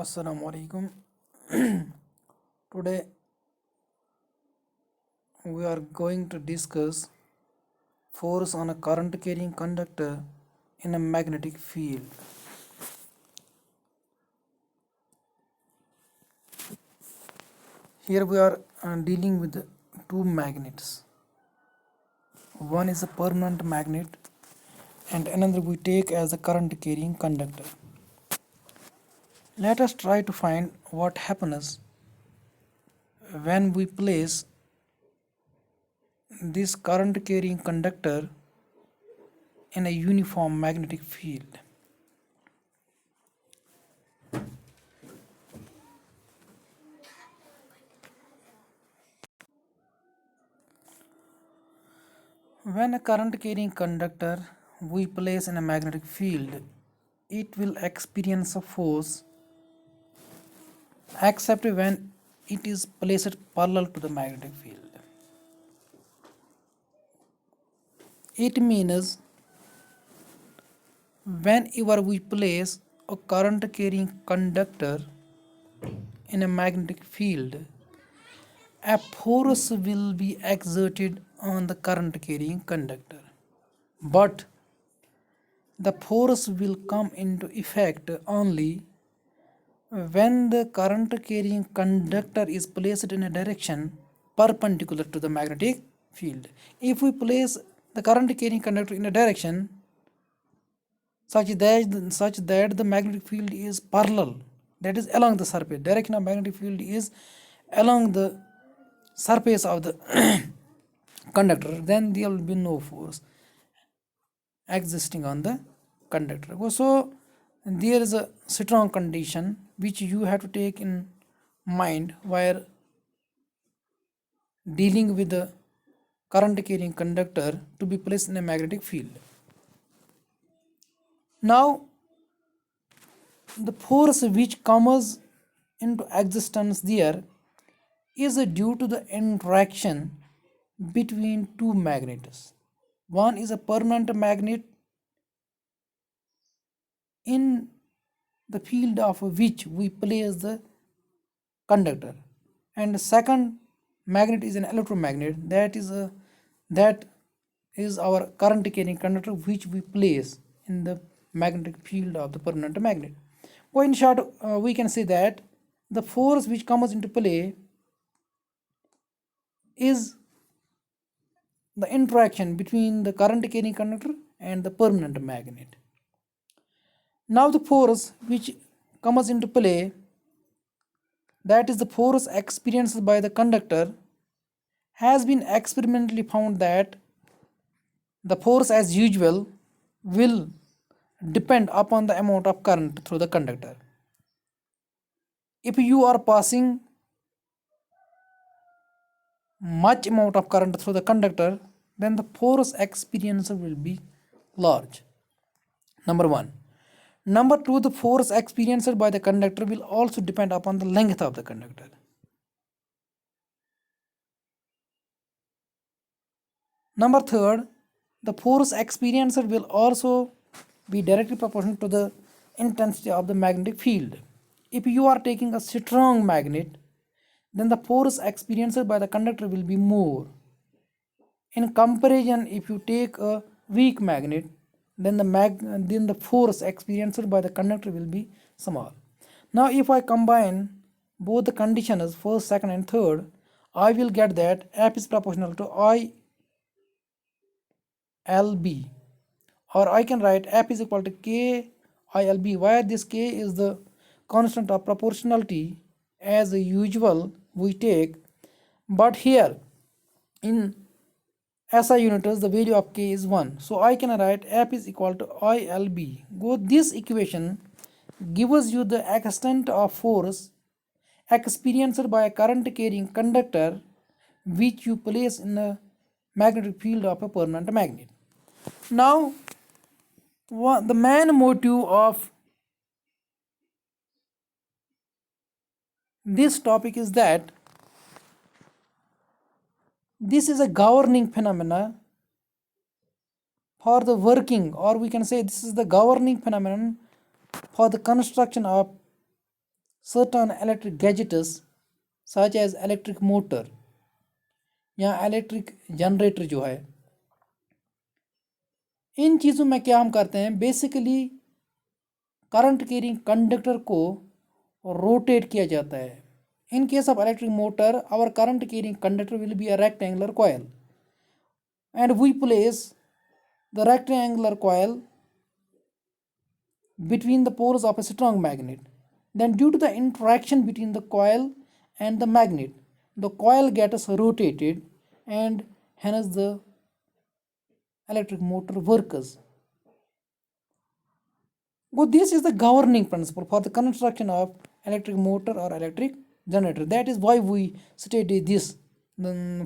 Assalamu alaikum. Today we are going to discuss force on a current carrying conductor in a magnetic field. Here we are dealing with two magnets. One is a permanent magnet and another we take as a current carrying conductor. Let us try to find what happens when we place this current carrying conductor in a uniform magnetic field. When a current carrying conductor we place in a magnetic field, it will experience a force except when it is placed parallel to the magnetic field. It means whenever we place a current carrying conductor in a magnetic field, a force will be exerted on the current carrying conductor. But the force will come into effect only when the current carrying conductor is placed in a direction perpendicular to the magnetic field. If we place the current carrying conductor in a direction such that the magnetic field is parallel, that is along the surface, direction of magnetic field is along the surface of the conductor, then there will be no force existing on the conductor. So there is a strong condition which you have to take in mind while dealing with the current carrying conductor to be placed in a magnetic field. Now the force which comes into existence there is due to the interaction between two magnets. One is a permanent magnet in the field of which we place the conductor, and the second magnet is an electromagnet that is our current carrying conductor which we place in the magnetic field of the permanent magnet. Well, in short, we can say that the force which comes into play is the interaction between the current carrying conductor and the permanent magnet. Now the force which comes into play, that is the force experienced by the conductor, has been experimentally found that the force as usual will depend upon the amount of current through the conductor. If you are passing much amount of current through the conductor, then the force experienced will be large. Number one. Number two, the force experienced by the conductor will also depend upon the length of the conductor. Number third, the force experienced will also be directly proportional to the intensity of the magnetic field. If you are taking a strong magnet, then the force experienced by the conductor will be more. In comparison, if you take a weak magnet, then the force experienced by the conductor will be small. Now if I combine both the conditions, first, second and third, I will get that F is proportional to ILB, or I can write F is equal to K ILB, where this K is the constant of proportionality as usual we take, but here in SI units the value of K is 1, so I can write F is equal to ILB. This equation gives you the extent of force experienced by a current carrying conductor which you place in the magnetic field of a permanent magnet. Now the main motive of this topic is that this is a governing phenomena for the working, or we can say this is the governing phenomenon for the construction of certain electric gadgets such as electric motor या electric generator जो है, इन चीज़ों में क्या हम करते हैं, basically current carrying conductor को रोटेट किया जाता है. In case of electric motor, our current carrying conductor will be a rectangular coil, and we place the rectangular coil between the poles of a strong magnet. Then due to the interaction between the coil and the magnet, the coil gets rotated and hence the electric motor works. So this is the governing principle for the construction of electric motor or electric generator. That is why we study this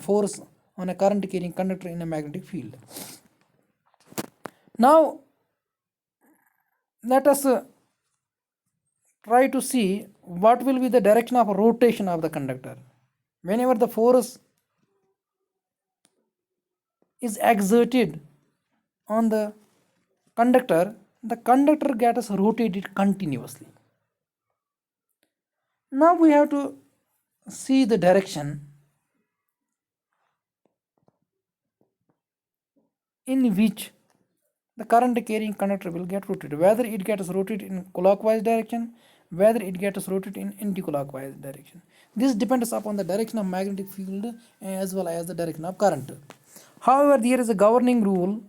force on a current carrying conductor in a magnetic field. Now let us try to see what will be the direction of rotation of the conductor. Whenever the force is exerted on the conductor gets rotated continuously. Now we have to see the direction in which the current carrying conductor will get rotated, whether it gets rotated in clockwise direction, whether it gets rotated in anti-clockwise direction. This depends upon the direction of magnetic field as well as the direction of current. However, there is a governing rule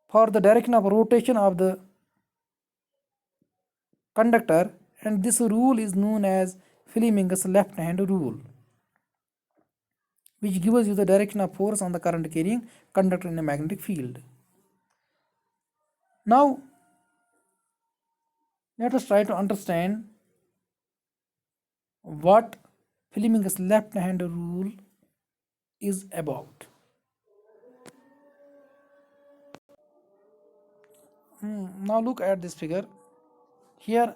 for the direction of rotation of the conductor, and this rule is known as Fleming's left hand rule, which gives you the direction of force on the current carrying conductor in a magnetic field. Now let us try to understand what Fleming's left hand rule is about. Now look at this figure. Here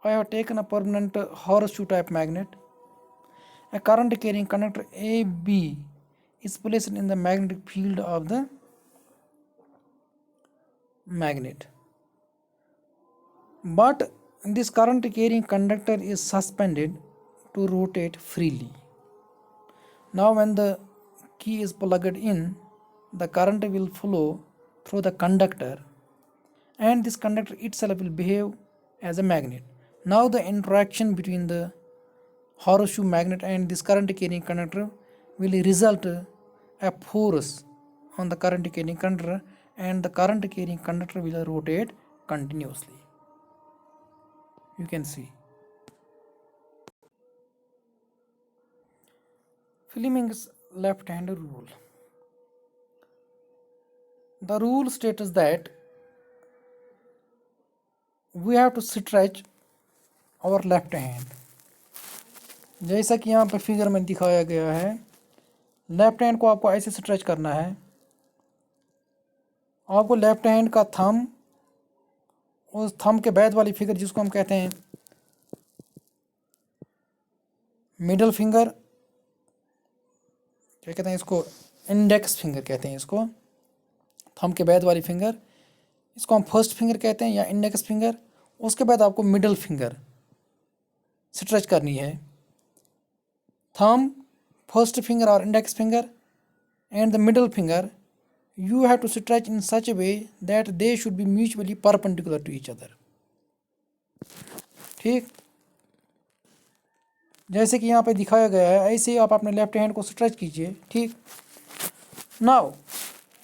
I have taken a permanent horseshoe type magnet. A current carrying conductor AB is placed in the magnetic field of the magnet. But this current carrying conductor is suspended to rotate freely. Now when the key is plugged in, the current will flow through the conductor, and this conductor itself will behave as a magnet. Now the interaction between the horseshoe magnet and this current carrying conductor will result a force on the current carrying conductor, and the current carrying conductor will rotate continuously. You can see Fleming's left hand rule. The rule states that we have to stretch our left hand. जैसा कि यहाँ पर figure में दिखाया गया है, left hand को आपको ऐसे स्ट्रेच करना है. आपको लेफ्ट हैंड का थंब, उस थंब के बाद वाली फिगर जिसको हम कहते हैं मिडल फिंगर, क्या कहते हैं इसको, इंडेक्स फिंगर कहते हैं इसको, थंब के बाद वाली फिंगर, इसको हम फर्स्ट फिंगर कहते हैं या इंडेक्स फिंगर. उसके बाद आपको मिडल फिंगर स्ट्रेच करनी है. थंब, फर्स्ट फिंगर और index finger and the middle finger, you have to stretch in such a way that they should be mutually perpendicular to each other. ठीक, जैसे कि यहाँ पे दिखाया गया है, ऐसे ही आप अपने लेफ्ट हैंड को स्ट्रेच कीजिए. ठीक, now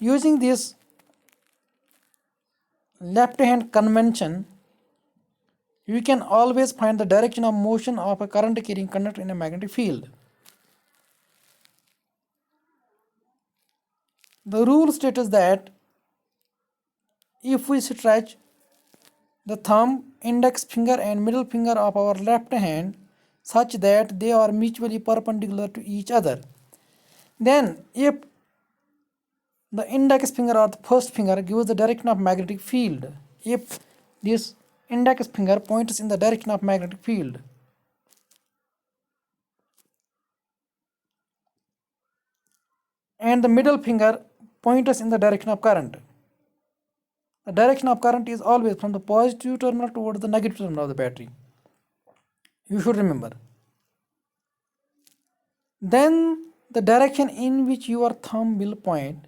using this left hand convention, you can always find the direction of motion of a current carrying conductor in a magnetic field. The rule states that if we stretch the thumb, index finger and middle finger of our left hand such that they are mutually perpendicular to each other, then if the index finger or the first finger gives the direction of magnetic field, if this index finger points in the direction of magnetic field, and the middle finger points in the direction of current, the direction of current is always from the positive terminal towards the negative terminal of the battery. You should remember. Then the direction in which your thumb will point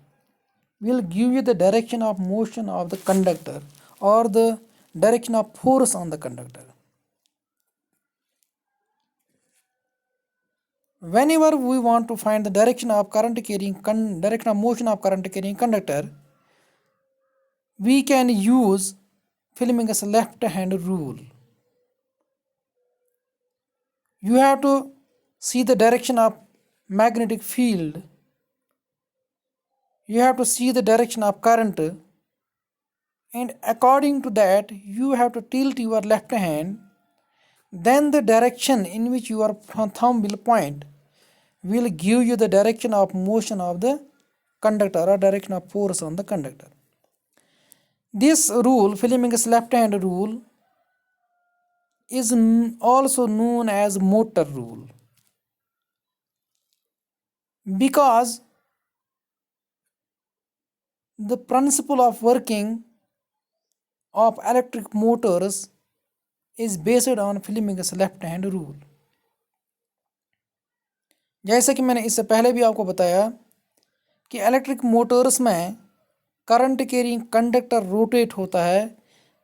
will give you the direction of motion of the conductor or the direction of force on the conductor. Whenever we want to find the direction of direction of motion of current carrying conductor, we can use Fleming's left hand rule. You have to see the direction of magnetic field, you have to see the direction of current, and according to that you have to tilt your left hand. Then the direction in which your thumb will point will give you the direction of motion of the conductor or direction of force on the conductor. This rule, Fleming's left hand rule, is also known as motor rule, because the principle of working of electric motors is based on Fleming's left hand rule. जैसे कि मैंने इससे पहले भी आपको बताया कि electric Motors में करंट कैरिंग कंडक्टर रोटेट होता है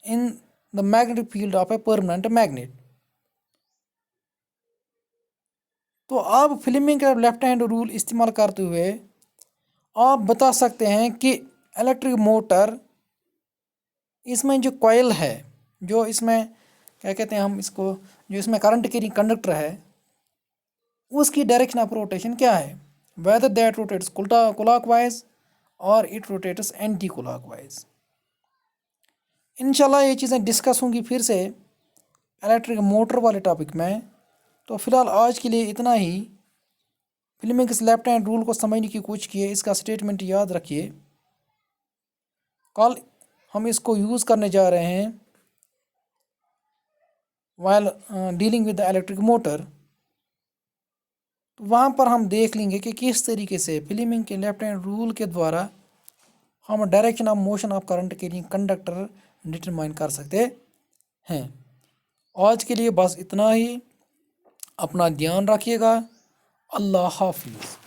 in the magnetic field of a permanent magnet. तो आप फ्लेमिंग का लेफ्ट हैंड रूल इस्तेमाल करते हुए आप बता सकते हैं कि इलेक्ट्रिक मोटर इसमें जो कॉइल है, जो इसमें क्या कहते हैं हम इसको, जो इसमें करंट कैरिंग कंडक्टर है, उसकी डायरेक्शन ऑफ रोटेशन क्या है, वेदर दैट रोटेट्स क्लॉकवाइज और इट रोटेट्स एंटी क्लॉकवाइज। इंशाल्लाह ये चीज़ें डिस्कस होंगी फिर से इलेक्ट्रिक मोटर वाले टॉपिक में। तो फ़िलहाल आज के लिए इतना ही। फ्लेमिंग्स लेफ्ट हैंड रूल को समझने की कोशिश कीजिए, इसका स्टेटमेंट याद रखिए। कल हम इसको यूज़ करने जा रहे हैं while dealing with the electric motor. तो वहाँ पर हम देख लेंगे कि किस तरीके से फ्लेमिंग के लेफ्ट हैंड रूल के द्वारा हम direction of motion of current के लिए कंडक्टर डिटरमाइन कर सकते हैं। आज के लिए बस इतना ही। अपना ध्यान रखिएगा। अल्लाह हाफिज़।